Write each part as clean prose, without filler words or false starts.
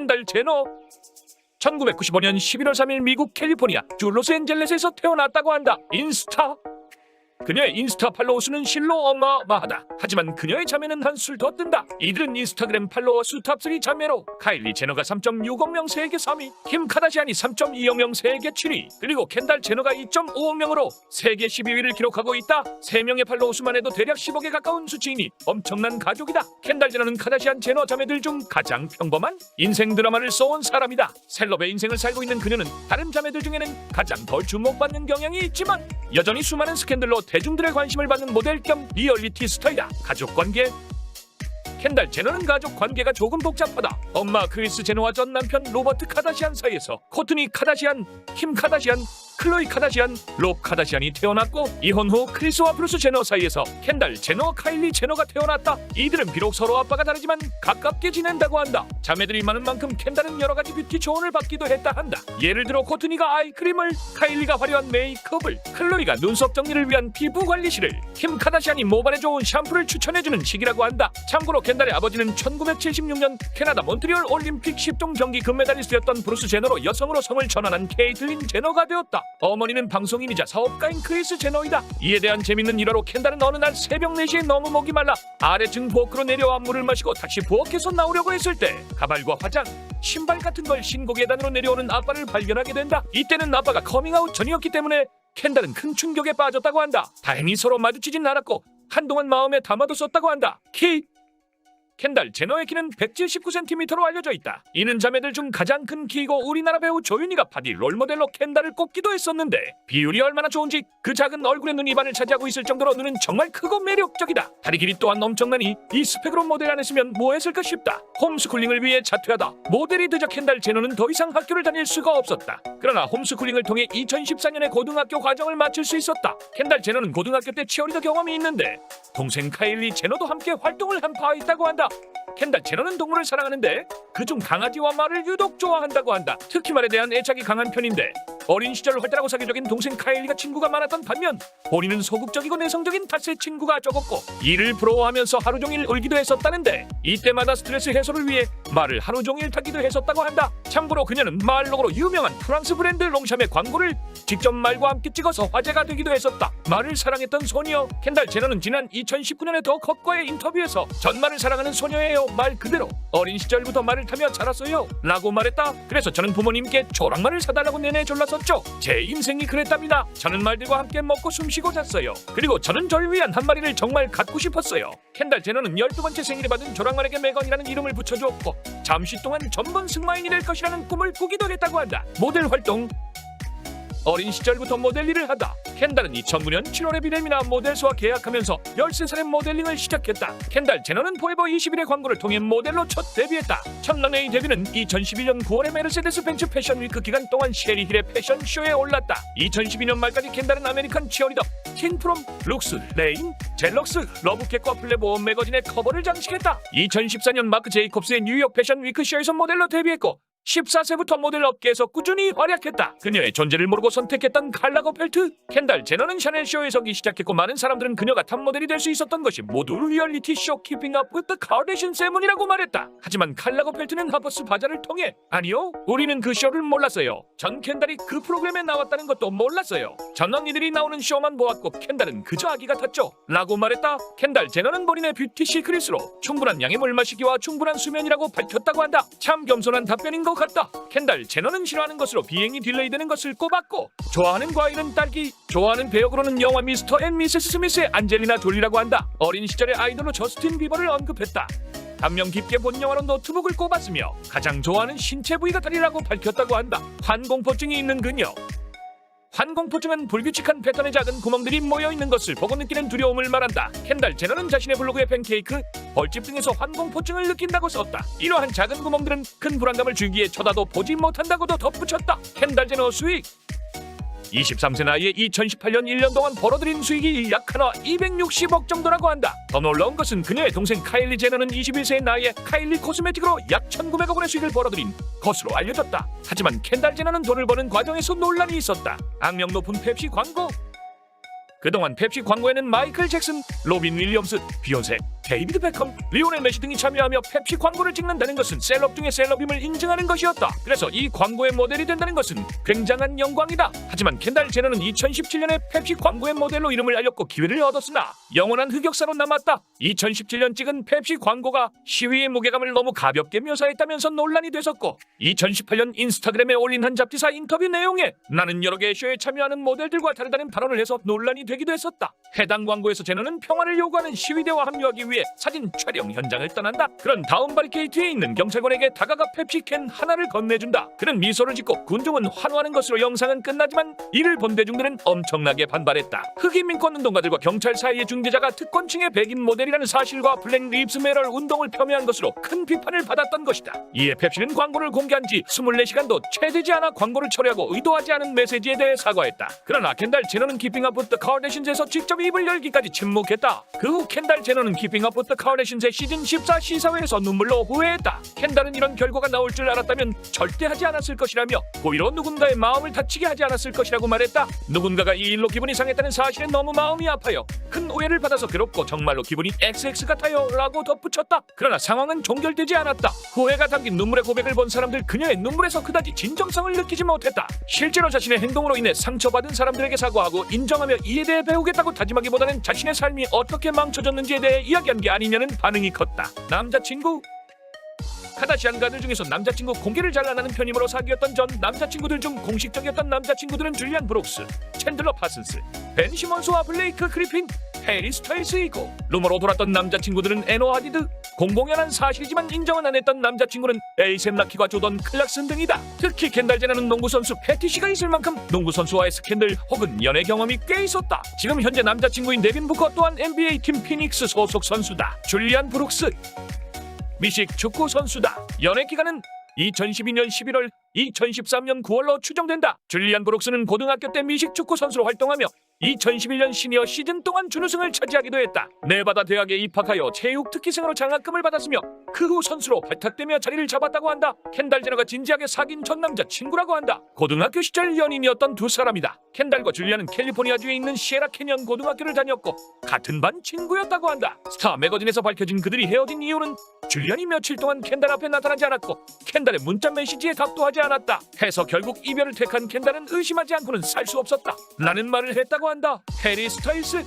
켄달 제너. 1995년 11월 3일 미국 캘리포니아 주 로스앤젤레스에서 태어났다고 한다. 인스타. 그녀의 인스타 팔로워 수는 실로 어마어마하다. 하지만 그녀의 자매는 한술 더 뜬다. 이들은 인스타그램 팔로워 수 탑3 자매로 카일리 제너가 3.6억 명 세계 3위, 킴 카다시안이 3.2억 명 세계 7위, 그리고 켄달 제너가 2.5억 명으로 세계 12위를 기록하고 있다. 3명의 팔로워 수만 해도 대략 10억에 가까운 수치이니 엄청난 가족이다. 켄달 제너는 카다시안 제너 자매들 중 가장 평범한 인생 드라마를 써온 사람이다. 셀럽의 인생을 살고 있는 그녀는 다른 자매들 중에는 가장 덜 주목받는 경향이 있지만 여전히 수많은 스캔들로 대중들의 관심을 받는 모델 겸 리얼리티 스타이다. 가족관계. 켄달 제너는 가족 관계가 조금 복잡하다. 엄마 크리스 제너와 전 남편 로버트 카다시안 사이에서 코트니 카다시안, 킴 카다시안, 클로이 카다시안, 롭 카다시안이 태어났고, 이혼 후 크리스와 브루스 제너 사이에서 켄달 제너, 카일리 제너가 태어났다. 이들은 비록 서로 아빠가 다르지만 가깝게 지낸다고 한다. 자매들이 많은 만큼 켄달은 여러가지 뷰티 조언을 받기도 했다 한다. 예를 들어 코트니가 아이크림을, 카일리가 화려한 메이크업을, 클로이가 눈썹 정리를 위한 피부 관리실을, 킴 카다시안이 모발에 좋은 샴푸를 추천해주는 시기라고 한다. 참고로 켄달의 아버지는 1976년 캐나다 몬트리올 올림픽 10종 경기 금메달리스트였던 브루스 제너로 여성으로 성을 전환한 케이틀린 제너가 되었다. 어머니는 방송인이자 사업가인 크리스 제너이다. 이에 대한 재밌는 일화로 켄달은 어느 날 새벽 4시에 너무 목이 말라 아래층 부엌으로 내려와 물을 마시고 다시 부엌에서 나오려고 했을 때 가발과 화장, 신발 같은 걸 신고 계단으로 내려오는 아빠를 발견하게 된다. 이때는 아빠가 커밍아웃 전이었기 때문에 켄달은 큰 충격에 빠졌다고 한다. 다행히 서로 마주치진 않았고 한동안 마음에 담아뒀었다고 한다. 켄달 제너의 키는 179cm로 알려져 있다. 이는 자매들 중 가장 큰 키이고 우리나라 배우 조윤희가 바디 롤모델로 켄달을 꼽기도 했었는데 비율이 얼마나 좋은지 그 작은 얼굴에 눈이 반을 차지하고 있을 정도로 눈은 정말 크고 매력적이다. 다리 길이 또한 엄청나니 이 스펙으로 모델 안 했으면 뭐 했을까 싶다. 홈스쿨링을 위해 자퇴하다 모델이 되자 켄달 제너는 더 이상 학교를 다닐 수가 없었다. 그러나 홈스쿨링을 통해 2014년에 고등학교 과정을 마칠 수 있었다. 켄달 제너는 고등학교 때 치어리더 경험이 있는데 동생 카일리 제너도 함께 활동을 한 바 있다고 한다. 켄달 제너는 동물을 사랑하는데 그중 강아지와 말을 유독 좋아한다고 한다. 특히 말에 대한 애착이 강한 편인데 어린 시절 활달하고 사교적인 동생 카일리가 친구가 많았던 반면 본인은 소극적이고 내성적인 탓에 친구가 적었고 이를 부러워하면서 하루 종일 울기도 했었다는데 이때마다 스트레스 해소를 위해 말을 하루 종일 타기도 했었다고 한다. 참고로 그녀는 말 로고로 유명한 프랑스 브랜드 롱샴의 광고를 직접 말과 함께 찍어서 화제가 되기도 했었다. 말을 사랑했던 소녀 켄달 제너는 지난 2019년에 더 컷과의 인터뷰에서 전 말을 사랑하는 소녀예요. 말 그대로 어린 시절부터 말을 타며 자랐어요 라고 말했다. 그래서 저는 부모님께 조랑말을 사달라고 내내 졸랐었죠. 제 인생이 그랬답니다. 저는 말들과 함께 먹고 숨쉬고 잤어요. 그리고 저는 저를 위한 한 마리를 정말 갖고 싶었어요. 켄달 제너는 12번째 생일에 받은 조랑말에게 메건이라는 이름을 붙여주었고 잠시 동안 전문 승마인이 될 것이라는 꿈을 꾸기도 했다고 한다. 모델 활동. 어린 시절부터 모델 일을 하다 켄달은 2009년 7월에 비델미나 모델스와 계약하면서 13살에 모델링을 시작했다. 켄달 제너는 포에버 21의 광고를 통해 모델로 첫 데뷔했다. 첫 런웨이 데뷔는 2011년 9월에 메르세데스 벤츠 패션 위크 기간 동안 셰리 힐의 패션쇼에 올랐다. 2012년 말까지 켄달은 아메리칸 치어리더, 틴프롬, 룩스, 레인, 젤럭스, 러브캣과 플레보어 매거진의 커버를 장식했다. 2014년 마크 제이콥스의 뉴욕 패션 위크 쇼에서 모델로 데뷔했고 14세부터 모델 업계에서 꾸준히 활약했다. 그녀의 존재를 모르고 선택했던 칼 라거펠트. 켄달 제너는 샤넬 쇼에 서기 시작했고 많은 사람들은 그녀가 탑모델이 될 수 있었던 것이 모두 리얼리티 쇼 키핑 업 위드 카르데이션 세븐이라고 말했다. 하지만 칼 라거펠트는 하버스 바자를 통해 아니요, 우리는 그 쇼를 몰랐어요. 전 켄달이 그 프로그램에 나왔다는 것도 몰랐어요. 전 언니들이 나오는 쇼만 보았고 켄달은 그저 아기 같았죠 라고 말했다. 켄달 제너는 본인의 뷰티 시크릿으로 충분한 양의 물 마시기와 충분한 수면이라고 밝혔다고 한다. 참 겸손한 답변인 것 같다. 켄달 제너는 싫어하는 것으로 비행이 딜레이되는 것을 꼽았고 좋아하는 과일은 딸기, 좋아하는 배역으로는 영화 미스터 앤 미세스 스미스의 안젤리나 졸리라고 한다. 어린 시절의 아이돌로 저스틴 비버를 언급했다. 감명 깊게 본 영화로 노트북을 꼽았으며 가장 좋아하는 신체 부위가 다리라고 밝혔다고 한다. 환공포증이 있는 그녀. 환공포증은 불규칙한 패턴의 작은 구멍들이 모여있는 것을 보고 느끼는 두려움을 말한다. 켄달 제너는 자신의 블로그에 팬케이크, 벌집 등에서 환공포증을 느낀다고 썼다. 이러한 작은 구멍들은 큰 불안감을 주기에 쳐다도 보지 못한다고도 덧붙였다. 켄달 제너 수익. 23세 나이에 2018년 1년 동안 벌어들인 수익이 약 하나 260억 정도라고 한다. 더 놀라운 것은 그녀의 동생 카일리 제너는 21세의 나이에 카일리 코스메틱으로 약 1,900억 원의 수익을 벌어들인 것으로 알려졌다. 하지만 켄달 제너는 돈을 버는 과정에서 논란이 있었다. 악명 높은 펩시 광고. 그동안 펩시 광고에는 마이클 잭슨, 로빈 윌리엄스, 비욘세, 데이비드 베컴, 리오넬 메시 등이 참여하며 펩시 광고를 찍는다는 것은 셀럽 중의 셀럽임을 인증하는 것이었다. 그래서 이 광고의 모델이 된다는 것은 굉장한 영광이다. 하지만 켄달 제너는 2017년에 펩시 광고의 모델로 이름을 알렸고 기회를 얻었으나 영원한 흑역사로 남았다. 2017년 찍은 펩시 광고가 시위의 무게감을 너무 가볍게 묘사했다면서 논란이 됐었고 2018년 인스타그램에 올린 한 잡지사 인터뷰 내용에 나는 여러 개의 쇼에 참여하는 모델들과 다르다는 발언을 해서 논란이 되기도 했었다. 해당 광고에서 제너는 평화를 요구하는 시위대와 합류하기 위해 사진 촬영 현장을 떠난다. 그런 다음 바리케이트에 있는 경찰관에게 다가가 펩시캔 하나를 건네준다. 그는 미소를 짓고 군중은 환호하는 것으로 영상은 끝나지만 이를 본 대중들은 엄청나게 반발했다. 흑인 민권 운동가들과 경찰 사이의 중재자가 특권층의 백인 모델이라는 사실과 블랙 립스 매럴 운동을 폄훼한 것으로 큰 비판을 받았던 것이다. 이에 펩시는 광고를 공개한 지 24시간도 채 되지 않아 광고를 철회하고 의도하지 않은 메시지에 대해 사과했다. 그러나 켄달 제너는 키핑 업 위드 카르데신즈에서 직접 입을 열기까지 침묵했다. 그 후 켄달 제너는 키핑 업 위드 카르데신즈의 시즌 14 시사회에서 눈물로 후회했다. 켄달은 이런 결과가 나올 줄 알았다면 절대 하지 않았을 것이라며 고의로 누군가의 마음을 다치게 하지 않았을 것이라고 말했다. 누군가가 이 일로 기분이 상했다는 사실에 너무 마음이 아파요. 큰 오해를 받아서 괴롭고 정말로 기분이 XX 같아요 라고 덧붙였다. 그러나 상황은 종결되지 않았다. 후회가 담긴 눈물의 고백을 본 사람들 그녀의 눈물에서 그다지 진정성을 느끼지 못했다. 실제로 자신의 행동으로 인해 상처받은 사람들에게 사과하고 인정하며 이에 대해 배우겠다고 다짐하기보다는 자신의 삶이 어떻게 망쳐졌는지에 대해 이야기한 게 아니냐는 반응이 컸다. 남자친구 카다시안 가들 중에서 남자친구 공개를 잘 안 하는 편이므로 사귀었던 전 남자친구들 중 공식적이었던 남자친구들은 줄리안 브룩스, 챈들러 파슨스, 벤 시몬스와 블레이크 그리핀, 해리 스타일스이고 루머로 돌았던 남자친구들은 에노 하디드, 공공연한 사실이지만 인정은 안 했던 남자친구는 에이셈 라키와 조던 클락슨 등이다. 특히 켄달 제너는 농구선수 패티시가 있을 만큼 농구선수와의 스캔들 혹은 연애 경험이 꽤 있었다. 지금 현재 남자친구인 데빈 부커 또한 NBA 팀 피닉스 소속 선수다. 줄리안 브룩스 미식 축구 선수다. 연애 기간은 2012년 11월, 2013년 9월로 추정된다. 줄리안 브룩스는 고등학교 때 미식 축구 선수로 활동하며 2011년 시니어 시즌 동안 준우승을 차지하기도 했다. 네바다 대학에 입학하여 체육 특기생으로 장학금을 받았으며 그 후 선수로 발탁되며 자리를 잡았다고 한다. 켄달 제너가 진지하게 사귄 전 남자친구라고 한다. 고등학교 시절 연인이었던 두 사람이다. 켄달과 줄리안은 캘리포니아주에 있는 시에라 캐년 고등학교를 다녔고 같은 반 친구였다고 한다. 스타 매거진에서 밝혀진 그들이 헤어진 이유는 줄리안이 며칠 동안 켄달 앞에 나타나지 않았고 켄달의 문자 메시지에 답도 하지 않았다 해서 결국 이별을 택한 켄달은 의심하지 않고는 살 수 없었다 라는 말을 했다고 한다. 해리 스타일스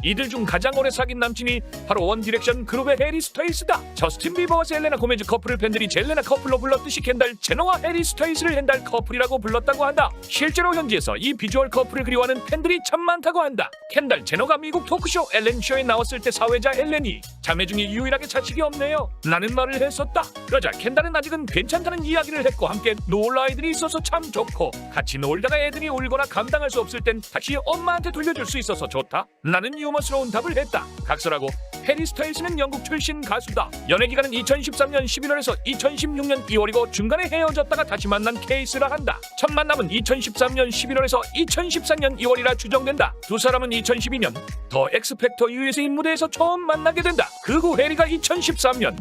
이들 중 가장 오래 사귄 남친이 바로 원디렉션 그룹의 해리 스타일스다. 저스틴 비버와 셀레나 고메즈 커플을 팬들이 젤레나 커플로 불렀듯이 켄달 제너와 해리 스타일스를 헨달 커플이라고 불렀다고 한다. 실제로 현지에서 이 비주얼 커플을 그리워하는 팬들이 참 많다고 한다. 켄달 제너가 미국 토크쇼 엘렌쇼에 나왔을 때 사회자 엘렌이 자매 중에 유일하게 자식이 없네요 라는 말을 했었다. 그러자 켄달은 아직은 괜찮다는 이야기를 했고 함께 놀 아이들이 있어서 참 좋고 같이 놀다가 애들이 울거나 감당할 수 없을 땐 다시 엄마한테 돌려줄 수 있어서 좋다 라는 유머스러운 답을 했다. 각설하고 해리 스타일스는 영국 출신 가수다. 연애 기간은 2013년 11월에서 2016년 2월이고 중간에 헤어졌다가 다시 만난 케이스라 한다. 첫 만남은 2013년 11월에서 2014년 2월이라 추정된다. 두 사람은 2012년 더 엑스팩터 USA 무대에서 처음 만나게 된다. 그 후 해리가 2013년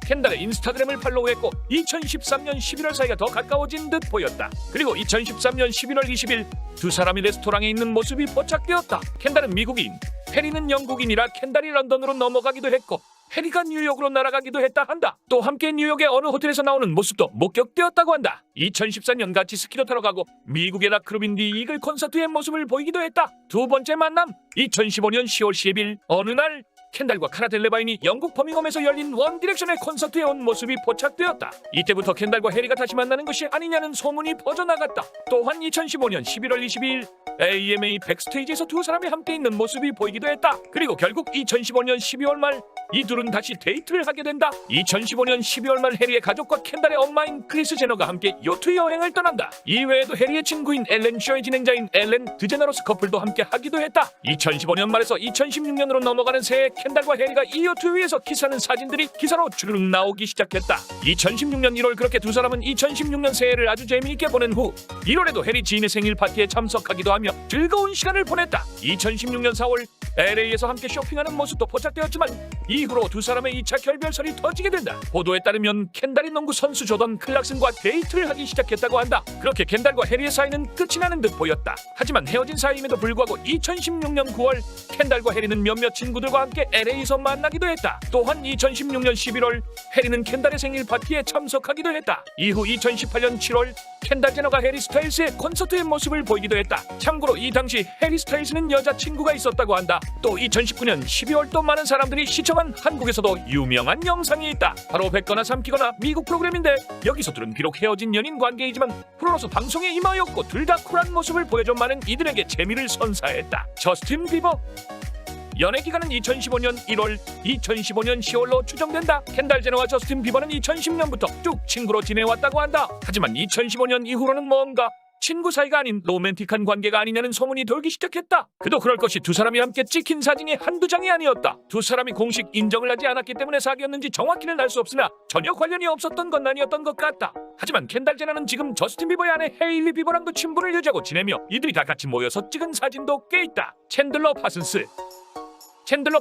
켄달의 인스타그램을 팔로우했고 2013년 11월 사이가 더 가까워진 듯 보였다. 그리고 2013년 11월 20일 두 사람이 레스토랑에 있는 모습이 포착되었다. 켄달은 미국인, 해리는 영국인이라 켄달이 런던으로 넘어가기도 했고 해리가 뉴욕으로 날아가기도 했다 한다. 또 함께 뉴욕의 어느 호텔에서 나오는 모습도 목격되었다고 한다. 2014년 같이 스키도 타러 가고 미국의 락그룹인 디 이글 콘서트의 모습을 보이기도 했다. 두 번째 만남 2015년 10월 10일 어느 날 켄달과 카라 델레바인이 영국 버밍엄에서 열린 원디렉션의 콘서트에 온 모습이 포착되었다. 이때부터 켄달과 해리가 다시 만나는 것이 아니냐는 소문이 퍼져나갔다. 또한 2015년 11월 22일 AMA 백스테이지에서 두 사람이 함께 있는 모습이 보이기도 했다. 그리고 결국 2015년 12월 말 이 둘은 다시 데이트를 하게 된다. 2015년 12월 말 해리의 가족과 켄달의 엄마인 크리스 제너가 함께 요트 여행을 떠난다. 이외에도 해리의 친구인 엘렌 쇼의 진행자인 엘렌 드제너로스 커플도 함께 하기도 했다. 2015년 말에서 2016년으로 넘어가는 새해 켄달과 해리가 이 요트 위에서 키스하는 사진들이 기사로 주르륵 나오기 시작했다. 2016년 1월 그렇게 두 사람은 2016년 새해를 아주 재미있게 보낸 후 1월에도 해리 지인의 생일 파티에 참석하기도 하며 즐거운 시간을 보냈다. 2016년 4월 LA에서 함께 쇼핑하는 모습도 포착되었지만 이후로 두 사람의 2차 결별설이 터지게 된다. 보도에 따르면 켄달이 농구 선수 조던 클락슨과 데이트를 하기 시작했다고 한다. 그렇게 켄달과 해리의 사이는 끝이 나는 듯 보였다. 하지만 헤어진 사이임에도 불구하고 2016년 9월 켄달과 해리는 몇몇 친구들과 함께 LA에서 만나기도 했다. 또한 2016년 11월 해리는 켄달의 생일 파티에 참석하기도 했다. 이후 2018년 7월 켄달 제너가 해리 스타일스의 콘서트의 모습을 보이기도 했다. 참고로 이 당시 해리 스타일스는 여자친구가 있었다고 한다. 또 2019년 12월 또 많은 사람들이 시청한 한국에서도 유명한 영상이 있다. 바로 뱉거나 삼키거나 미국 프로그램인데 여기서 둘은 비록 헤어진 연인 관계이지만 프로로서 방송에 임하였고 둘 다 쿨한 모습을 보여줘 많은 이들에게 재미를 선사했다. 저스틴 비버 연애 기간은 2015년 1월, 2015년 10월로 추정된다. 켄달 제너와 저스틴 비버는 2010년부터 쭉 친구로 지내왔다고 한다. 하지만 2015년 이후로는 뭔가 친구 사이가 아닌 로맨틱한 관계가 아니냐는 소문이 돌기 시작했다. 그도 그럴 것이 두 사람이 함께 찍힌 사진이 한두 장이 아니었다. 두 사람이 공식 인정을 하지 않았기 때문에 사귀었는지 정확히는 알 수 없으나 전혀 관련이 없었던 건 아니었던 것 같다. 하지만 켄달 제너는 지금 저스틴 비버의 아내 헤일리 비버랑도 친분을 유지하고 지내며 이들이 다 같이 모여서 찍은 사진도 꽤 있다. 챈들러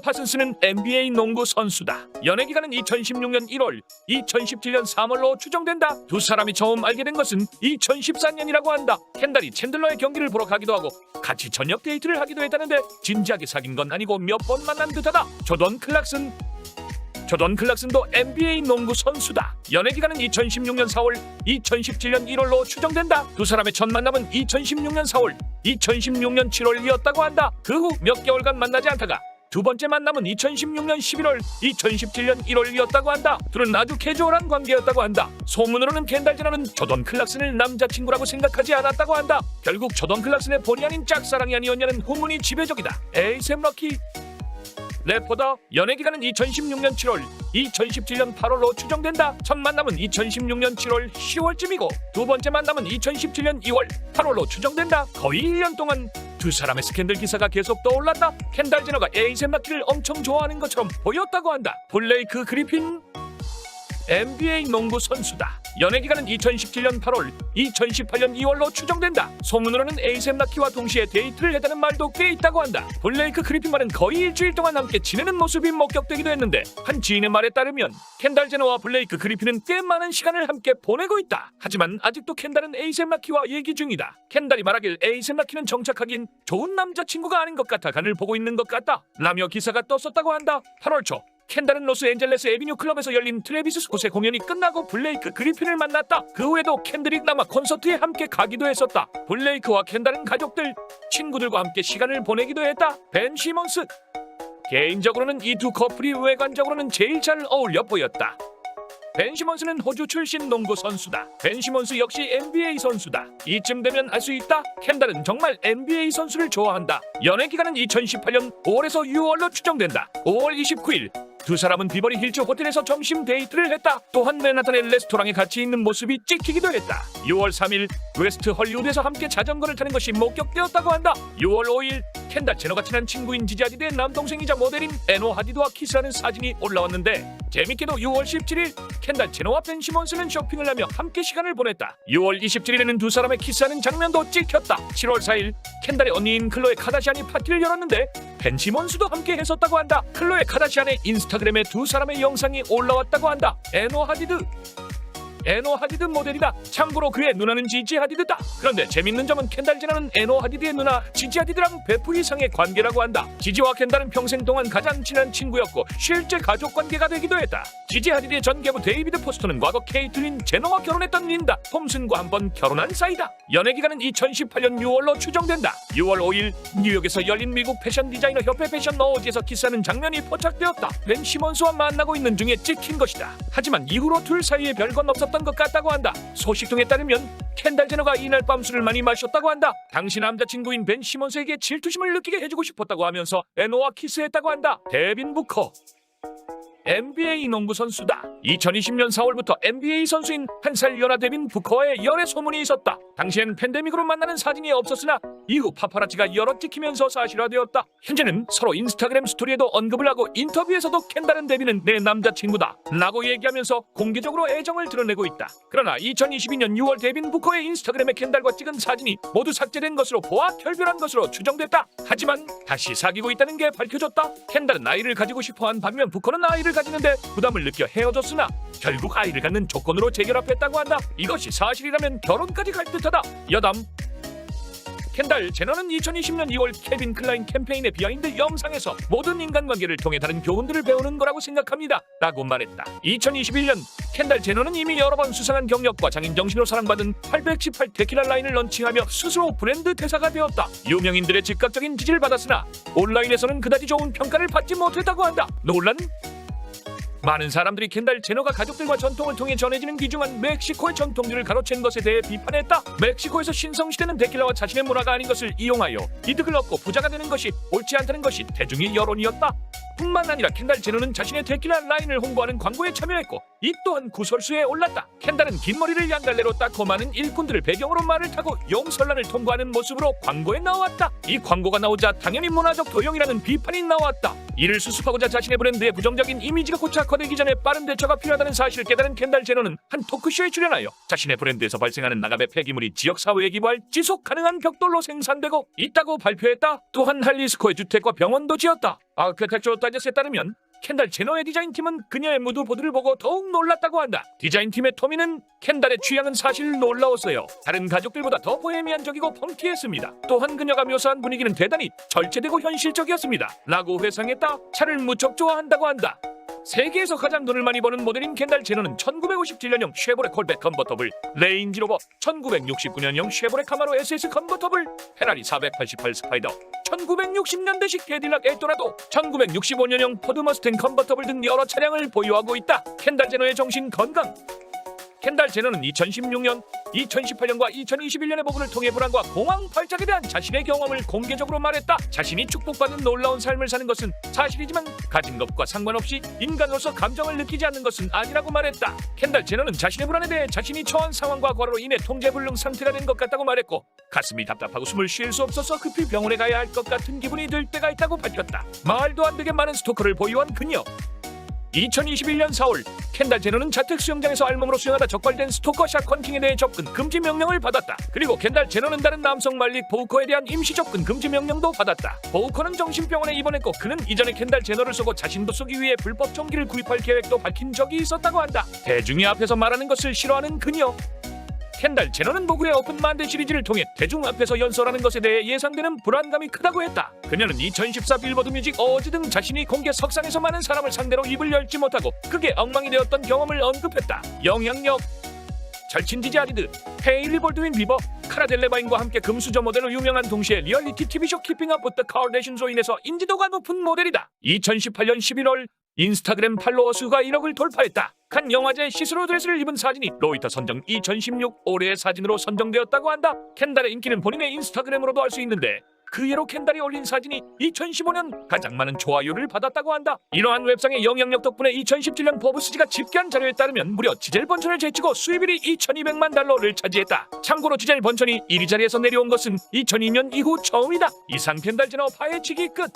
파슨스는 NBA 농구 선수다. 연애 기간은 2016년 1월, 2017년 3월로 추정된다. 두 사람이 처음 알게 된 것은 2014년이라고 한다. 켄달이 챈들러의 경기를 보러 가기도 하고 같이 저녁 데이트를 하기도 했다는데 진지하게 사귄 건 아니고 몇 번 만난 듯하다. 조던 클락슨도 NBA 농구 선수다. 연애 기간은 2016년 4월, 2017년 1월로 추정된다. 두 사람의 첫 만남은 2016년 4월, 2016년 7월이었다고 한다. 그 후 몇 개월간 만나지 않다가 두 번째 만남은 2016년 11월, 2017년 1월이었다고 한다. 둘은 아주 캐주얼한 관계였다고 한다. 소문으로는 켄달 제너는 조던 클락슨을 남자친구라고 생각하지 않았다고 한다. 결국 조던 클락슨의 본의 아닌 짝사랑이 아니었냐는 후문이 지배적이다. 에이셈 럭키 래퍼다. 연애 기간은 2016년 7월, 2017년 8월로 추정된다. 첫 만남은 2016년 7월, 10월쯤이고 두 번째 만남은 2017년 2월, 8월로 추정된다. 거의 1년 동안 두 사람의 스캔들 기사가 계속 떠올랐다. 켄달 제너가 에이셈 라키를 엄청 좋아하는 것처럼 보였다고 한다. 블레이크 그리핀 NBA 농구 선수다. 연애 기간은 2017년 8월, 2018년 2월로 추정된다. 소문으로는 에이셈 라키와 동시에 데이트를 했다는 말도 꽤 있다고 한다. 블레이크 그리핀과는 거의 일주일 동안 함께 지내는 모습이 목격되기도 했는데 한 지인의 말에 따르면 켄달 제너와 블레이크 그리핀은 꽤 많은 시간을 함께 보내고 있다. 하지만 아직도 켄달은 에이셈 라키와 얘기 중이다. 켄달이 말하길 에이셈 라키는 정착하긴 좋은 남자친구가 아닌 것 같아 간을 보고 있는 것 같다 라며 기사가 떴었다고 한다. 8월 초 켄달은 로스앤젤레스 에비뉴 클럽에서 열린 트래비스 스콧의 공연이 끝나고 블레이크 그리핀을 만났다. 그 후에도 켄드릭 라마 콘서트에 함께 가기도 했었다. 블레이크와 켄달은 가족들, 친구들과 함께 시간을 보내기도 했다. 벤 시몬스 개인적으로는 이 두 커플이 외관적으로는 제일 잘 어울려 보였다. 벤 시몬스는 호주 출신 농구 선수다. 벤 시몬스 역시 NBA 선수다. 이쯤 되면 알 수 있다. 켄달은 정말 NBA 선수를 좋아한다. 연애 기간은 2018년 5월에서 6월로 추정된다. 5월 29일 두 사람은 비버리 힐즈 호텔에서 점심 데이트를 했다. 또한 맨하탄의 레스토랑에 같이 있는 모습이 찍히기도 했다. 6월 3일 웨스트 헐리우드에서 함께 자전거를 타는 것이 목격되었다고 한다. 6월 5일 켄달 제너가 친한 친구인 지지 하디드의 남동생이자 모델인 에노 하디드와 키스하는 사진이 올라왔는데 재밌게도 6월 17일 켄달 제너와 벤 시몬스는 쇼핑을 하며 함께 시간을 보냈다. 6월 27일에는 두 사람의 키스하는 장면도 찍혔다. 7월 4일 켄달의 언니인 클로에 카다시안이 파티를 열었는데 벤 시몬스도 함께 했었다고 한다. 클로에 카다시안의 인스타그램에 두 사람의 영상이 올라왔다고 한다. 에노 하디드 모델이다. 참고로 그의 누나는 지지 하디드다. 그런데 재밌는 점은 켄달 제너는 에노 하디드의 누나 지지 하디드랑 베프 이상의 관계라고 한다. 지지와 켄달은 평생 동안 가장 친한 친구였고 실제 가족 관계가 되기도 했다. 지지 하디드의 전 계부 데이비드 포스터는 과거 케이틀린 제너와 결혼했던 린다 톰슨과 한번 결혼한 사이다. 연애 기간은 2018년 6월로 추정된다. 6월 5일 뉴욕에서 열린 미국 패션 디자이너 협회 패션 어워즈에서 키스하는 장면이 포착되었다. 벤 시몬스와 만나고 있는 중에 찍힌 것이다. 하지만 이후로 둘 사이에 별건 없었던 것 같다고 한다. 소식 등에 따르면 켄달 제너가 이날 밤 술을 많이 마셨다고 한다. 당시 남자친구인 벤 시몬스에게 질투심을 느끼게 해주고 싶었다고 하면서 에노와 키스했다고 한다. 데빈 부커 NBA 농구 선수다. 2020년 4월부터 NBA 선수인 한 살 연하 데빈 부커와의 열애 소문이 있었다. 당시엔 팬데믹으로 만나는 사진이 없었으나 이후 파파라치가 여러 찍히면서 사실화되었다. 현재는 서로 인스타그램 스토리에도 언급을 하고 인터뷰에서도 켄달은 데빈은 내 남자친구다 라고 얘기하면서 공개적으로 애정을 드러내고 있다. 그러나 2022년 6월 데빈 부커의 인스타그램에 켄달과 찍은 사진이 모두 삭제된 것으로 보아 결별한 것으로 추정됐다. 하지만 다시 사귀고 있다는 게 밝혀졌다. 켄달은 아이를 가지고 싶어한 반면 부커는 아이를 가지는데 부담을 느껴 헤어졌으나 결국 아이를 갖는 조건으로 재결합했다고 한다. 이것이 사실이라면 결혼까지 갈 듯하다. 여담. 켄달 제너는 2020년 2월 케빈 클라인 캠페인의 비하인드 영상에서 모든 인간관계를 통해 다른 교훈들을 배우는 거라고 생각합니다 라고 말했다. 2021년 켄달 제너는 이미 여러 번 수상한 경력과 장인 정신으로 사랑받은 818 데킬라 라인을 런칭하며 스스로 브랜드 대사가 되었다. 유명인들의 즉각적인 지지를 받았으나 온라인에서는 그다지 좋은 평가를 받지 못했다고 한다. 논란? 많은 사람들이 켄달 제너가 가족들과 전통을 통해 전해지는 귀중한 멕시코의 전통주를 가로챈 것에 대해 비판했다. 멕시코에서 신성시대는 데킬라와 자신의 문화가 아닌 것을 이용하여 이득을 얻고 부자가 되는 것이 옳지 않다는 것이 대중의 여론이었다. 뿐만 아니라 켄달 제너는 자신의 데킬라 라인을 홍보하는 광고에 참여했고 이 또한 구설수에 올랐다. 켄달은 긴 머리를 양갈래로 닦고 많은 일꾼들을 배경으로 말을 타고 용설란을 통과하는 모습으로 광고에 나왔다. 이 광고가 나오자 당연히 문화적 도용이라는 비판이 나왔다. 이를 수습하고자 자신의 브랜드의 부정적인 이미지가 고착 악화되기 전에 빠른 대처가 필요하다는 사실을 깨달은 켄달 제너는 한 토크쇼에 출연하여 자신의 브랜드에서 발생하는 나갑의 폐기물이 지역사회에 기부할 지속 가능한 벽돌로 생산되고 있다고 발표했다. 또한 할리스코의 주택과 병원도 지었다. 아크텍처 다이저스에 따르면 켄달 제너의 디자인팀은 그녀의 무드보드를 보고 더욱 놀랐다고 한다. 디자인팀의 토미는 켄달의 취향은 사실 놀라웠어요. 다른 가족들보다 더 보헤미안적이고 펑키했습니다. 또한 그녀가 묘사한 분위기는 대단히 절제되고 현실적이었습니다 라고 회상했다. 차를 무척 좋아한다고 한다. 세계에서 가장 돈을 많이 버는 모델인 켄달 제너는 1957년형 쉐보레 콜벳 컨버터블, 레인지로버, 1969년형 쉐보레 카마로 SS 컨버터블, 페라리 488 스파이더, 1960년대식 캐딜락 엘도라도, 1965년형 포드 머스탱 컨버터블 등 여러 차량을 보유하고 있다. 켄달 제너의 정신 건강. 켄달 제너는 2016년, 2018년과 2021년의 부분을 통해 불안과 공황 발작에 대한 자신의 경험을 공개적으로 말했다. 자신이 축복받은 놀라운 삶을 사는 것은 사실이지만 가진 것과 상관없이 인간으로서 감정을 느끼지 않는 것은 아니라고 말했다. 켄달 제너는 자신의 불안에 대해 자신이 처한 상황과 과로로 인해 통제불능 상태가 된 것 같다고 말했고 가슴이 답답하고 숨을 쉴 수 없어서 급히 병원에 가야 할 것 같은 기분이 들 때가 있다고 밝혔다. 말도 안 되게 많은 스토커를 보유한 그녀. 2021년 4월 켄달 제너는 자택 수영장에서 알몸으로 수영하다 적발된 스토커 샷컨킹에 대해 접근 금지 명령을 받았다. 그리고 켄달 제너는 다른 남성 말릭 보우커에 대한 임시 접근 금지 명령도 받았다. 보우커는 정신병원에 입원했고 그는 이전에 켄달 제너를 쏘고 자신도 쏘기 위해 불법 총기를 구입할 계획도 밝힌 적이 있었다고 한다. 대중의 앞에서 말하는 것을 싫어하는 그녀. 켄달 제너는 모그의 오픈 만대 시리즈를 통해 대중 앞에서 연설하는 것에 대해 예상되는 불안감이 크다고 했다. 그녀는 2014 빌보드 뮤직 어워즈 등 자신이 공개 석상에서 많은 사람을 상대로 입을 열지 못하고 그게 엉망이 되었던 경험을 언급했다. 영향력. 절친 지지 아리드, 헤일리 볼드윈 비버, 카라 델레바인과 함께 금수저 모델로 유명한 동시에 리얼리티 TV쇼 키핑 업 부터 카르데이션으로 인해서 인지도가 높은 모델이다. 2018년 11월 인스타그램 팔로워 수가 1억을 돌파했다. 칸 영화제 시스루 드레스를 입은 사진이 로이터 선정 2016 올해의 사진으로 선정되었다고 한다. 켄달의 인기는 본인의 인스타그램으로도 알 수 있는데 그 예로 켄달이 올린 사진이 2015년 가장 많은 좋아요를 받았다고 한다. 이러한 웹상의 영향력 덕분에 2017년 포브스지가 집계한 자료에 따르면 무려 지젤 번천을 제치고 수입일이 2200만 달러를 차지했다. 참고로 지젤 번천이 1위 자리에서 내려온 것은 2002년 이후 처음이다. 이상 켄달 제너 파헤치기 끝.